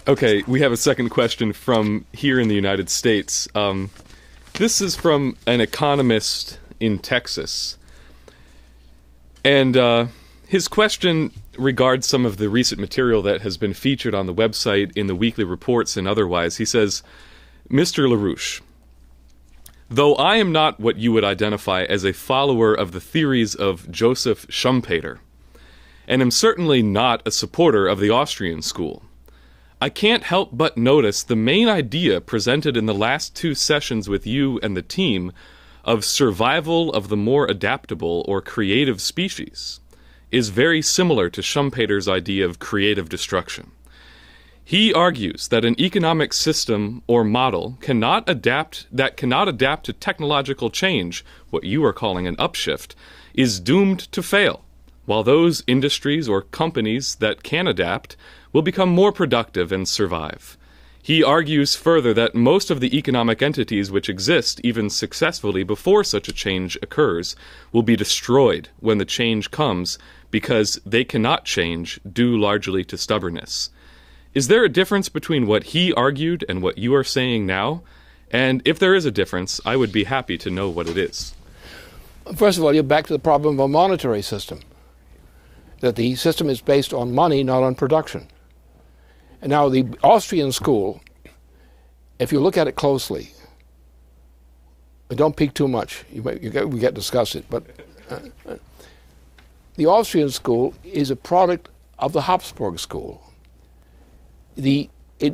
Okay, we have a second question from here in the United States. This is from an economist in Texas. And his question regards some of the recent material that has been featured on the website, in the weekly reports and otherwise. He says, Mr. LaRouche, though I am not what you would identify as a follower of the theories of Joseph Schumpeter, and am certainly not a supporter of the Austrian school, I can't help but notice the main idea presented in the last two sessions with you and the team of survival of the more adaptable or creative species is very similar to Schumpeter's idea of creative destruction. He argues that an economic system or model cannot adapt to technological change, what you are calling an upshift, is doomed to fail, while those industries or companies that can adapt will become more productive and survive. He argues further that most of the economic entities which exist even successfully before such a change occurs will be destroyed when the change comes because they cannot change due largely to stubbornness. Is there a difference between what he argued and what you are saying now? And if there is a difference, I would be happy to know what it is. First of all, you're back to the problem of a monetary system, that the system is based on money, not on production. And now the Austrian school, if you look at it closely, but don't peek too much, we get discussed, but the Austrian school is a product of the Habsburg school.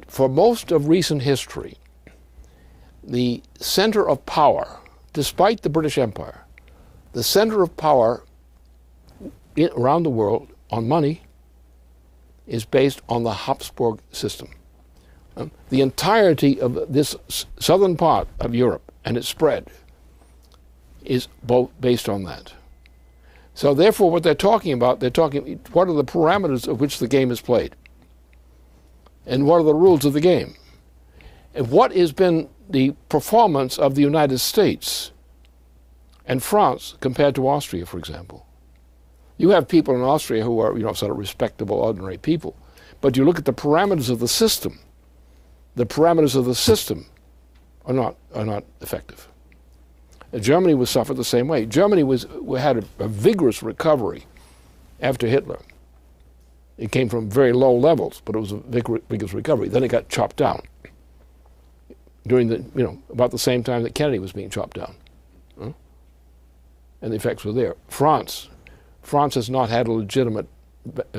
For most of recent history, the center of power, despite the British Empire, the center of power around the world on money is based on the Habsburg system. The entirety of this southern part of Europe and its spread is both based on that. So therefore what they're talking about, what are the parameters of which the game is played? And what are the rules of the game? And what has been the performance of the United States and France compared to Austria, for example? You have people in Austria who are, sort of respectable, ordinary people. But you look at the parameters of the system. The parameters of the system are not effective. Germany was suffered the same way. Germany had a vigorous recovery after Hitler. It came from very low levels, but it was a vigorous recovery. Then it got chopped down during about the same time that Kennedy was being chopped down. And the effects were there. France has not had a legitimate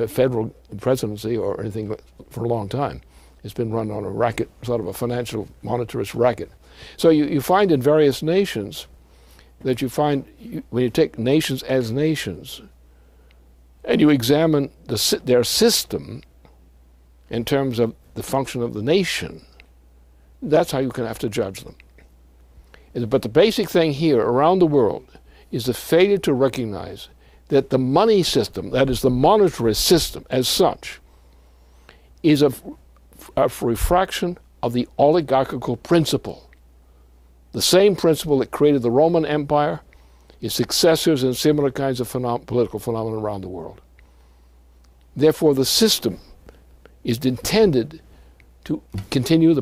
federal presidency or anything for a long time. It's been run on a racket, sort of a financial monetarist racket. So you find in various nations that when you take nations as nations and you examine their system in terms of the function of the nation, that's how you can have to judge them. But the basic thing here around the world is the failure to recognize that the money system, that is the monetarist system as such, is a refraction of the oligarchical principle. The same principle that created the Roman Empire, its successors, and similar kinds of political phenomena around the world. Therefore, the system is intended to continue the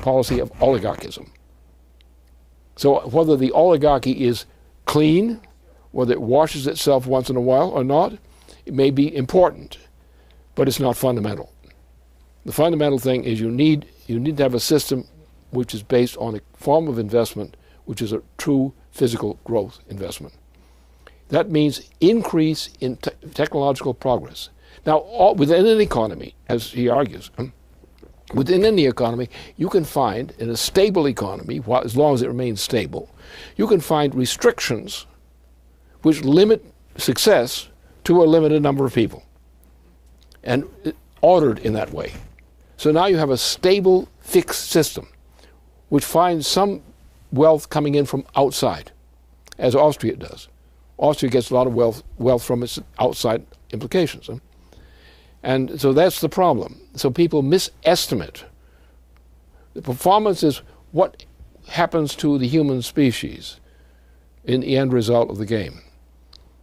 policy of oligarchism. So whether the oligarchy is clean, whether it washes itself once in a while or not, it may be important, but it's not fundamental. The fundamental thing is you need to have a system which is based on a form of investment which is a true physical growth investment. That means increase in technological progress. Now, within an economy, as he argues, within any economy, you can find, in a stable economy, as long as it remains stable, you can find restrictions which limit success to a limited number of people, and ordered in that way. So now you have a stable, fixed system, which finds some wealth coming in from outside, as Austria does. Austria gets a lot of wealth from its outside implications. And so that's the problem. So people misestimate. The performance is what happens to the human species in the end result of the game.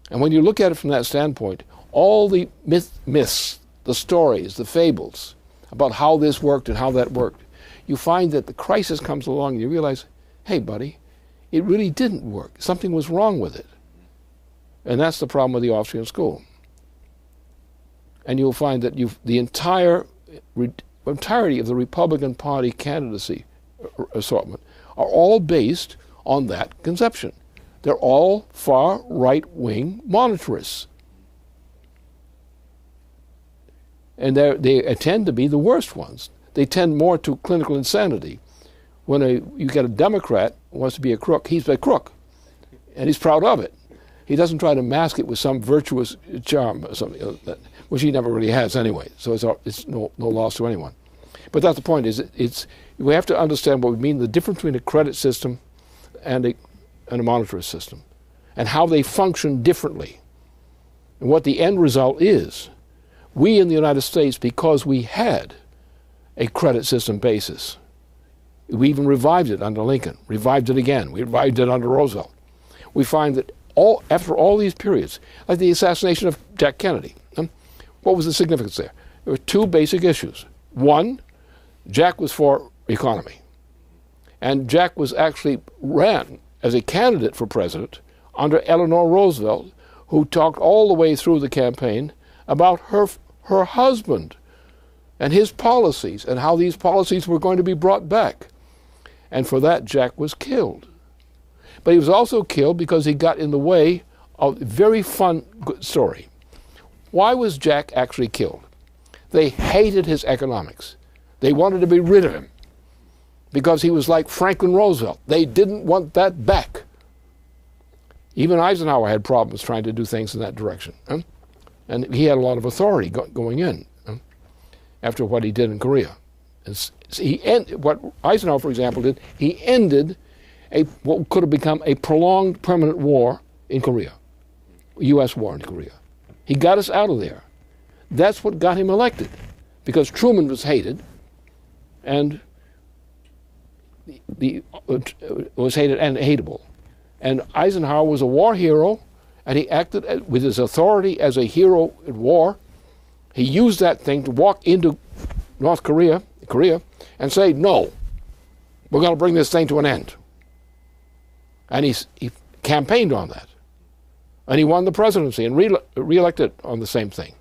And when you look at it from that standpoint, all the myths, the stories, the fables about how this worked and how that worked, you find that the crisis comes along and you realize, hey, buddy, it really didn't work. Something was wrong with it. And that's the problem with the Austrian school. And you'll find that the entirety of the Republican Party candidacy assortment are all based on that conception. They're all far right-wing monetarists. And they tend to be the worst ones. They tend more to clinical insanity. When you get a Democrat who wants to be a crook, he's a crook, and he's proud of it. He doesn't try to mask it with some virtuous charm or something, which he never really has anyway. So it's no loss to anyone. But that's the point. We have to understand what we mean, the difference between a credit system and a monetarist system, and how they function differently, and what the end result is. We in the United States, because we had a credit system basis, we even revived it under Lincoln, revived it again, we revived it under Roosevelt. We find that after all these periods, like the assassination of Jack Kennedy, what was the significance there? There were two basic issues. One, Jack was for economy. And Jack was actually ran as a candidate for president under Eleanor Roosevelt, who talked all the way through the campaign about her husband and his policies and how these policies were going to be brought back. And for that, Jack was killed. But he was also killed because he got in the way of a very fun story. Why was Jack actually killed? They hated his economics. They wanted to be rid of him because he was like Franklin Roosevelt. They didn't want that back. Even Eisenhower had problems trying to do things in that direction. And he had a lot of authority going in after what he did in Korea. What Eisenhower, for example, did, he ended what could have become a prolonged permanent war in Korea, U.S. war in Korea. He got us out of there. That's what got him elected, because Truman was hated, and was hated and hateable. And Eisenhower was a war hero, and he acted with his authority as a hero in war. He used that thing to walk into North Korea, and say, no, we're going to bring this thing to an end. And he campaigned on that. And he won the presidency and re-elected on the same thing.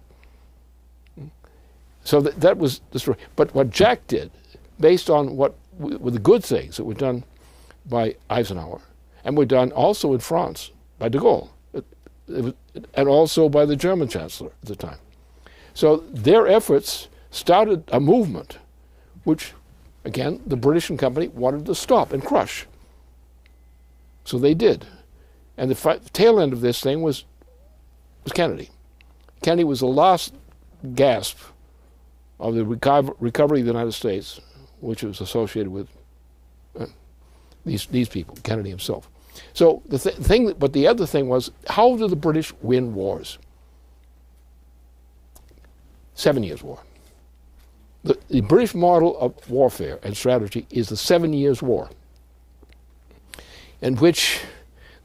So that was the story. But what Jack did, based on what were the good things that were done by Eisenhower, and were done also in France by de Gaulle, and also by the German chancellor at the time. So their efforts started a movement which, again, the British and company wanted to stop and crush. So they did. And the tail end of this thing was Kennedy. Kennedy was the last gasp of the recovery of the United States, which was associated with these people, Kennedy himself. So but the other thing was, how did the British win wars? 7 Years' War. The British model of warfare and strategy is the 7 Years' War, in which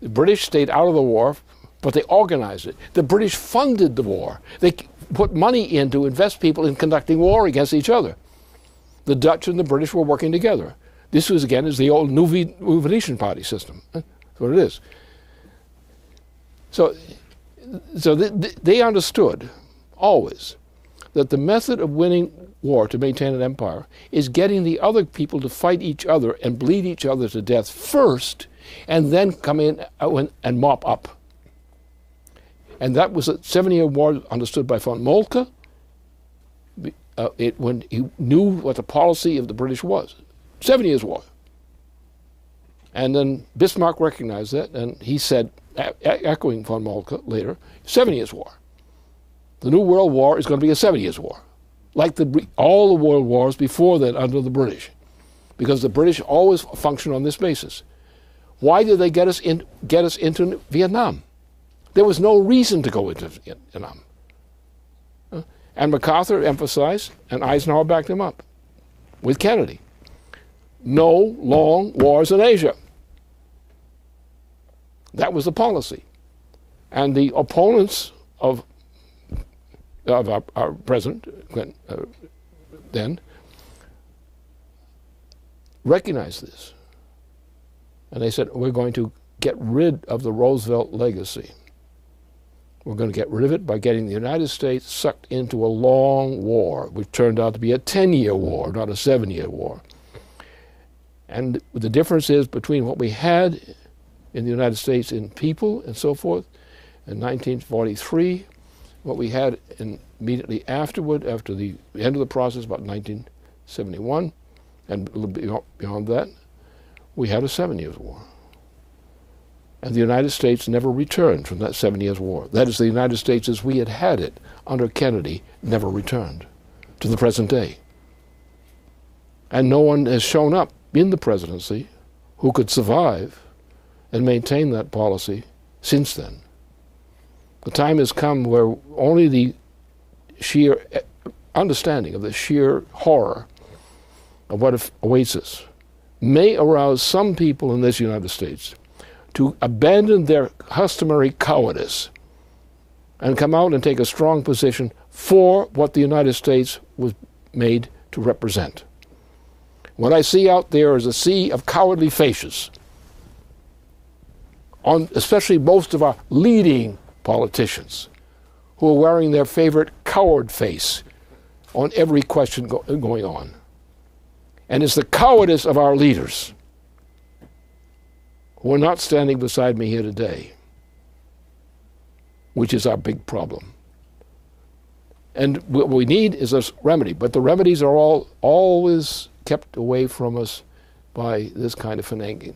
the British stayed out of the war, but they organized it. The British funded the war. They put money in to invest people in conducting war against each other. The Dutch and the British were working together. This was, again, is the old New Venetian Party system. That's what it is. So they understood always that the method of winning war to maintain an empire is getting the other people to fight each other and bleed each other to death first, and then come in and mop up. And that was a 7-year war understood by von Moltke when he knew what the policy of the British was. 7 Years' War. And then Bismarck recognized that, and he said, echoing von Moltke later, 7 Years' War. The New World War is going to be a 7 Years' War, like all the world wars before that under the British, because the British always functioned on this basis. Why did they get us into Vietnam? There was no reason to go into Vietnam. And MacArthur emphasized, and Eisenhower backed him up, with Kennedy. No long wars in Asia. That was the policy. And the opponents of our president, then recognized this. And they said, we're going to get rid of the Roosevelt legacy. We're going to get rid of it by getting the United States sucked into a long war, which turned out to be a 10-year war, not a 7-year war. And the difference is between what we had in the United States in people and so forth in 1943, what we had immediately afterward, after the end of the process, about 1971, and a little beyond that, we had a 7-year war. And the United States never returned from that 7 years war. That is, the United States as we had had it under Kennedy never returned to the present day. And no one has shown up in the presidency who could survive and maintain that policy since then. The time has come where only the sheer understanding of the sheer horror of what awaits us may arouse some people in this United States to abandon their customary cowardice and come out and take a strong position for what the United States was made to represent. What I see out there is a sea of cowardly faces, especially most of our leading politicians, who are wearing their favorite coward face on every question going on. And it's the cowardice of our leaders who are not standing beside me here today, which is our big problem. And what we need is a remedy, but the remedies are always kept away from us by this kind of finagling.